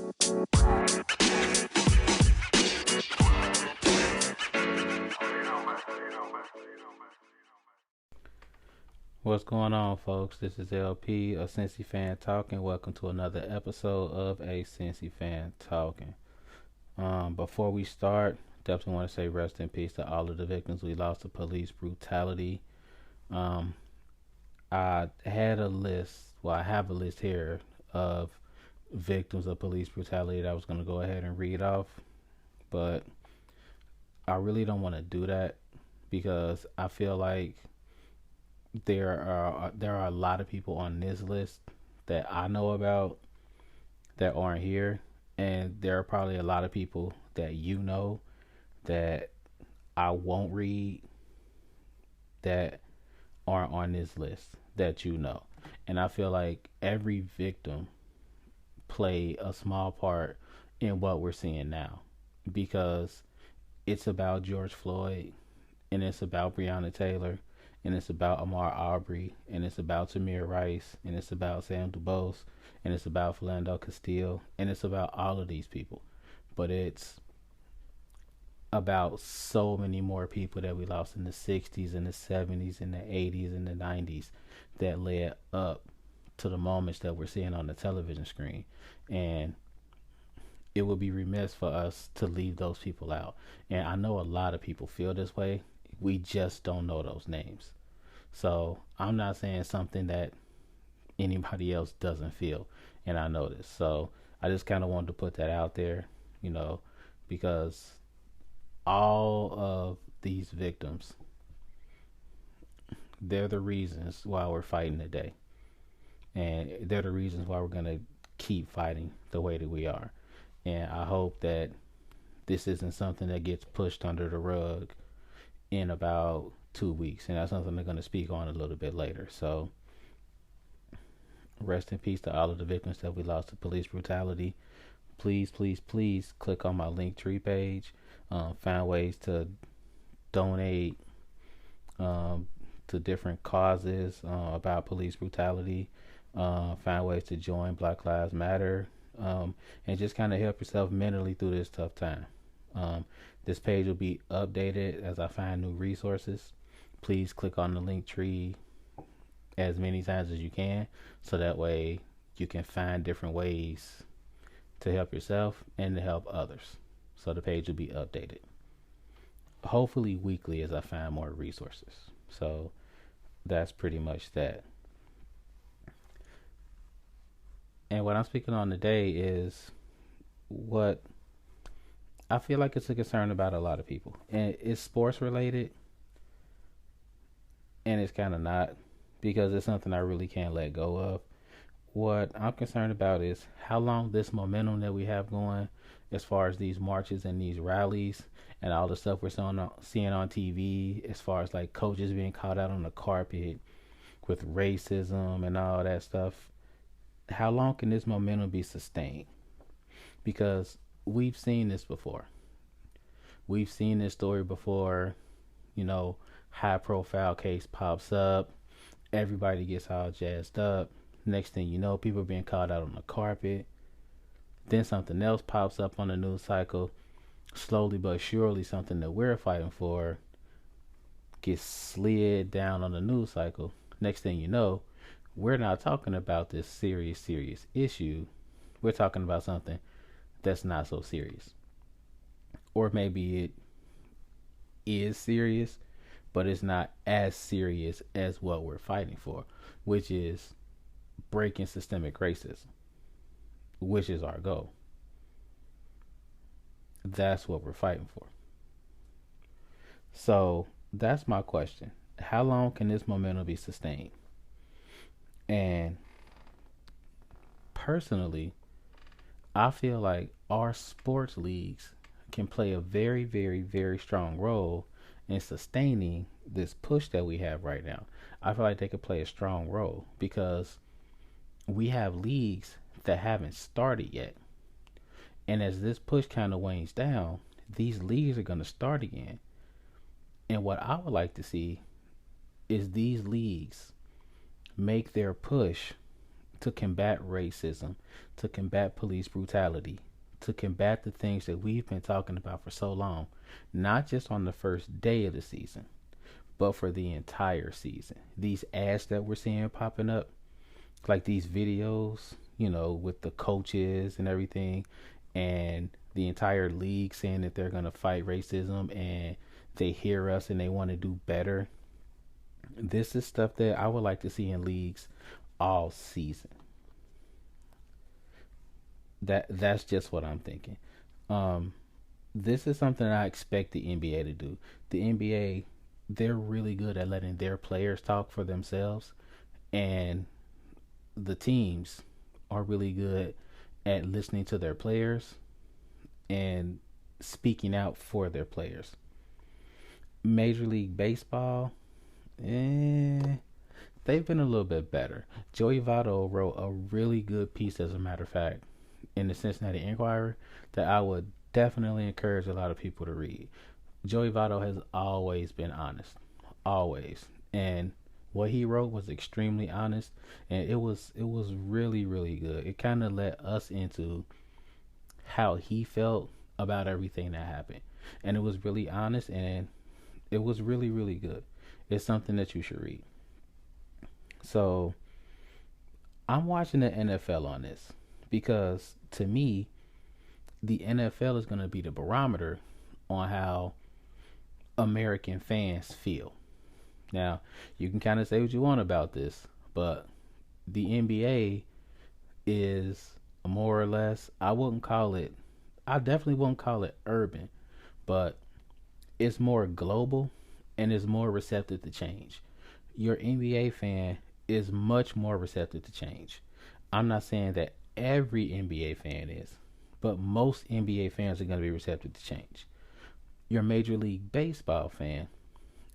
What's going on, folks? This is LP, a Cincy fan talking. Welcome to another episode of a Cincy fan talking. Before we start, definitely want to say rest in peace to all of the victims we lost to police brutality. Um, I had a list. Well, I have a list here of victims of police brutality that I was going to go ahead and read off, but I really don't want to do that because I feel like there are a lot of people on this list that I know about that aren't here, and there are probably a lot of people that you know that I won't read that aren't on this list that you know. And I feel like every victim played a small part in what we're seeing now because it's about George Floyd and it's about Breonna Taylor and it's about Ahmaud Arbery and it's about Tamir Rice and it's about Sam DuBose and it's about Philando Castile and it's about all of these people. But it's about so many more people that we lost in the 60s and the 70s and the 80s and the 90s that led up to the moments that we're seeing on the television screen. And it would be remiss for us to leave those people out. And I know a lot of people feel this way. We just don't know those names. So I'm not saying something that anybody else doesn't feel. And I know this. So I just kind of wanted to put that out there, because all of these victims, they're the reasons why we're fighting today. And they're the reasons why we're going to keep fighting the way that we are. And I hope that this isn't something that gets pushed under the rug in about 2 weeks. And that's something I'm going to speak on a little bit later. So rest in peace to all of the victims that we lost to police brutality. Please, please, please click on my Linktree page. Find ways to donate to different causes about police brutality. Find ways to join Black Lives Matter. And just kind of help yourself mentally through this tough time. This page will be updated as I find new resources. Please click on the Linktree as many times as you can, so that way you can find different ways to help yourself and to help others. So the page will be updated, hopefully weekly, as I find more resources. So that's pretty much that. And what I'm speaking on today is what I feel like it's a concern about a lot of people. And it's sports related, and it's kind of not, because it's something I really can't let go of. What I'm concerned about is how long this momentum that we have going as far as these marches and these rallies and all the stuff we're seeing on TV, as far as like coaches being caught out on the carpet with racism and all that stuff. How long can this momentum be sustained? Because we've seen this before. We've seen this story before. High profile case pops up. Everybody gets all jazzed up. Next thing you know, people are being called out on the carpet. Then something else pops up on the news cycle. Slowly but surely, something that we're fighting for gets slid down on the news cycle. Next thing you know, we're not talking about this serious issue. We're talking about something that's not so serious. Or maybe it is serious, but it's not as serious as what we're fighting for, which is breaking systemic racism, which is our goal. That's what we're fighting for. So that's my question. How long can this momentum be sustained? And personally, I feel like our sports leagues can play a very, very, very strong role in sustaining this push that we have right now. I feel like they could play a strong role because we have leagues that haven't started yet. And as this push kind of wanes down, these leagues are going to start again. And what I would like to see is these leagues make their push to combat racism, to combat police brutality, to combat the things that we've been talking about for so long, not just on the first day of the season, but for the entire season. These ads that we're seeing popping up, like these videos, with the coaches and everything, and the entire league saying that they're going to fight racism and they hear us and they want to do better. This is stuff that I would like to see in leagues all season. That's just what I'm thinking. Um, this is something I expect the NBA to do. The NBA, they're really good at letting their players talk for themselves, and the teams are really good at listening to their players and speaking out for their players. Major League Baseball, they've been a little bit better. Joey Votto wrote a really good piece, as a matter of fact, in the Cincinnati Enquirer that I would definitely encourage a lot of people to read. Joey Votto has always been honest, always, and what he wrote was extremely honest, and it was really really good. It kind of let us into how he felt about everything that happened, and it was really honest, and it was really really good. It's something that you should read. So I'm watching the NFL on this because to me, the NFL is going to be the barometer on how American fans feel. Now, you can kind of say what you want about this, but the NBA is more or less, I definitely wouldn't call it urban, but it's more global and is more receptive to change. Your NBA fan is much more receptive to change. I'm not saying that every NBA fan is, but most NBA fans are going to be receptive to change. Your Major League Baseball fan,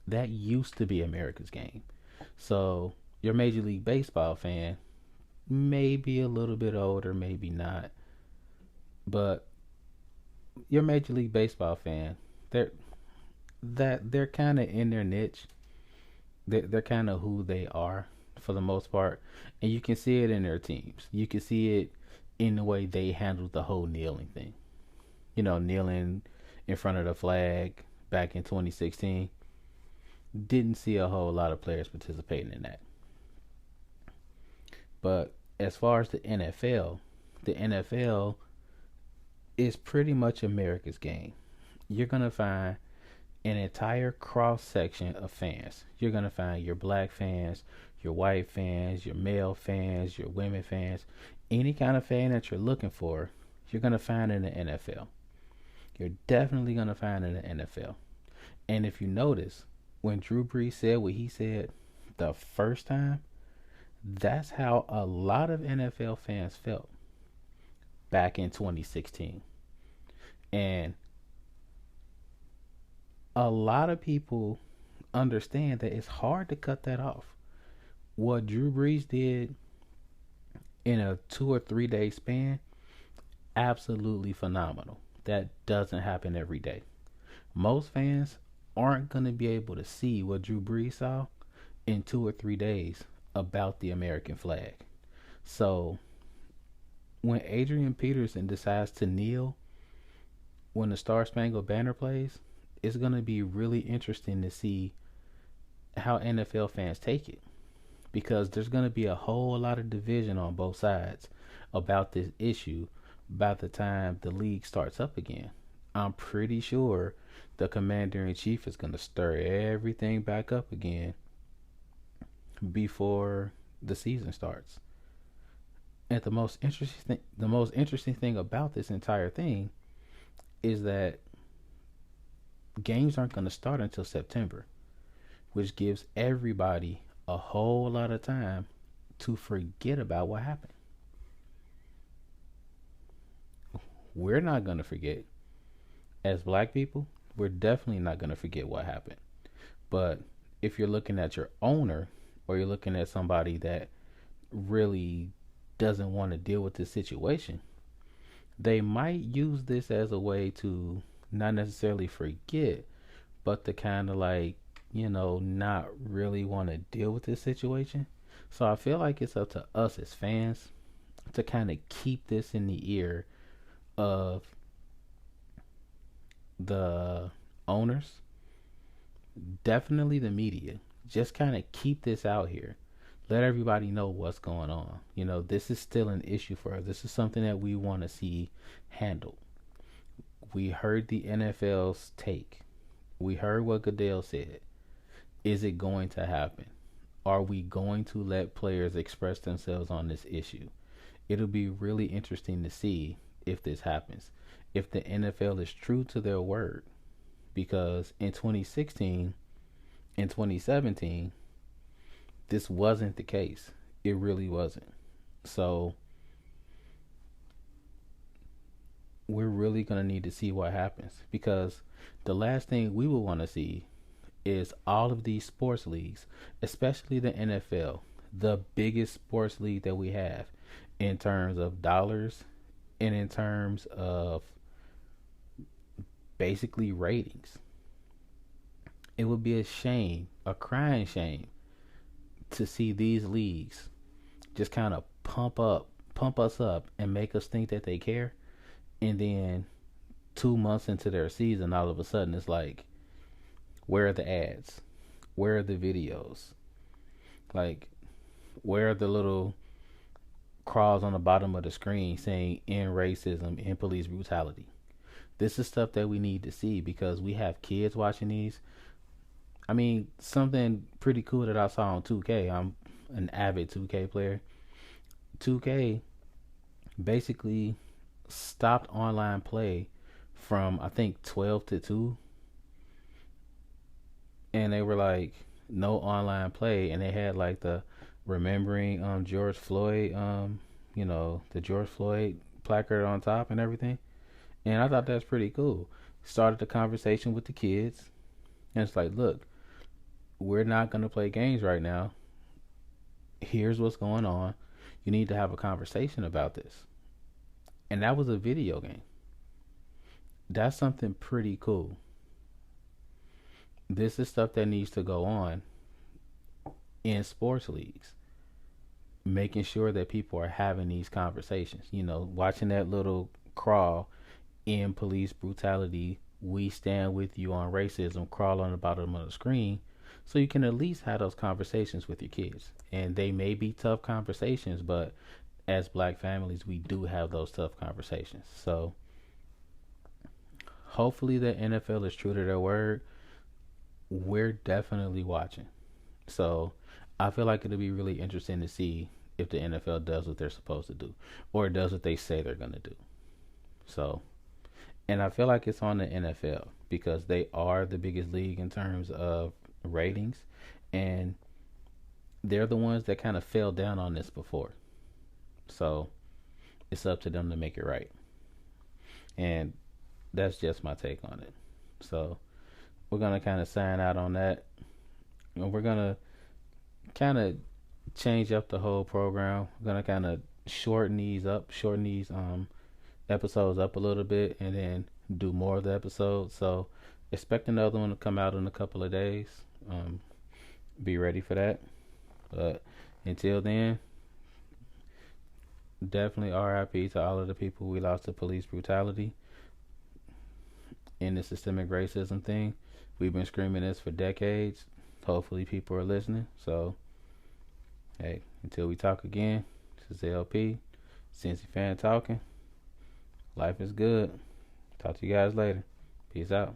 that used to be America's game. So your Major League Baseball fan may be a little bit older, maybe not, but your Major League Baseball fan, they're kind of in their niche. They're kind of who they are for the most part, and you can see it in their teams. You can see it in the way they handled the whole kneeling thing. Kneeling in front of the flag back in 2016. Didn't see a whole lot of players participating in that. But as far as the NFL is pretty much America's game. You're going to find an entire cross section of fans. You're going to find your black fans, your white fans, your male fans, your women fans. Any kind of fan that you're looking for, you're going to find in the NFL. You're definitely going to find in the NFL. And if you notice, when Drew Brees said what he said the first time, that's how a lot of NFL fans felt back in 2016. And a lot of people understand that it's hard to cut that off. What Drew Brees did in a 2 or 3 day span, absolutely phenomenal. That doesn't happen every day. Most fans aren't going to be able to see what Drew Brees saw in 2 or 3 days about the American flag. So when Adrian Peterson decides to kneel when the Star Spangled Banner plays, it's going to be really interesting to see how NFL fans take it, because there's going to be a whole lot of division on both sides about this issue by the time the league starts up again. I'm pretty sure the commander-in-chief is going to stir everything back up again before the season starts. And the most interesting thing about this entire thing is that games aren't going to start until September, which gives everybody a whole lot of time to forget about what happened. We're not going to forget. As black people, we're definitely not going to forget what happened. But if you're looking at your owner, or you're looking at somebody that really doesn't want to deal with this situation, they might use this as a way to not necessarily forget, but to kind of not really want to deal with this situation. So I feel like it's up to us as fans to kind of keep this in the ear of the owners, definitely the media. Just kind of keep this out here. Let everybody know what's going on. This is still an issue for us. This is something that we want to see handled. We heard the NFL's take. We heard what Goodell said. Is it going to happen? Are we going to let players express themselves on this issue? It'll be really interesting to see if this happens. If the NFL is true to their word. Because in 2016 and 2017, this wasn't the case. It really wasn't. So we're really going to need to see what happens, because the last thing we will want to see is all of these sports leagues, especially the NFL, the biggest sports league that we have in terms of dollars and in terms of basically ratings. It would be a shame, a crying shame, to see these leagues just kind of pump us up and make us think that they care, and then 2 months into their season, all of a sudden it's like, where are the ads? Where are the videos? Like, where are the little crawls on the bottom of the screen saying end racism, end police brutality? This is stuff that we need to see, because we have kids watching these. I mean, something pretty cool that I saw on 2K. I'm an avid 2K player. 2K basically stopped online play from, I think, 12 to 2. And they were like, no online play. And they had like the remembering George Floyd, the George Floyd placard on top and everything. And I thought that's pretty cool. Started the conversation with the kids. And it's like, look, we're not going to play games right now. Here's what's going on. You need to have a conversation about this. And that was a video game. That's something pretty cool. This is stuff that needs to go on in sports leagues. Making sure that people are having these conversations. Watching that little crawl, in police brutality, we stand with you on racism, crawl on the bottom of the screen, so you can at least have those conversations with your kids. And they may be tough conversations, but as black families, we do have those tough conversations. So hopefully the NFL is true to their word. We're definitely watching. So I feel like it'll be really interesting to see if the NFL does what they're supposed to do, or does what they say they're going to do. So, and I feel like it's on the NFL, because they are the biggest league in terms of ratings, and they're the ones that kind of fell down on this before. So it's up to them to make it right. And that's just my take on it. So we're going to kind of sign out on that. And we're going to kind of change up the whole program. We're going to kind of shorten these episodes up a little bit, and then do more of the episodes. So expect another one to come out in a couple of days. Be ready for that. But until then, definitely RIP to all of the people we lost to police brutality in the systemic racism thing. We've been screaming this for decades. Hopefully people are listening. So, hey, until we talk again, this is LP, Cincy Fan talking. Life is good. Talk to you guys later. Peace out.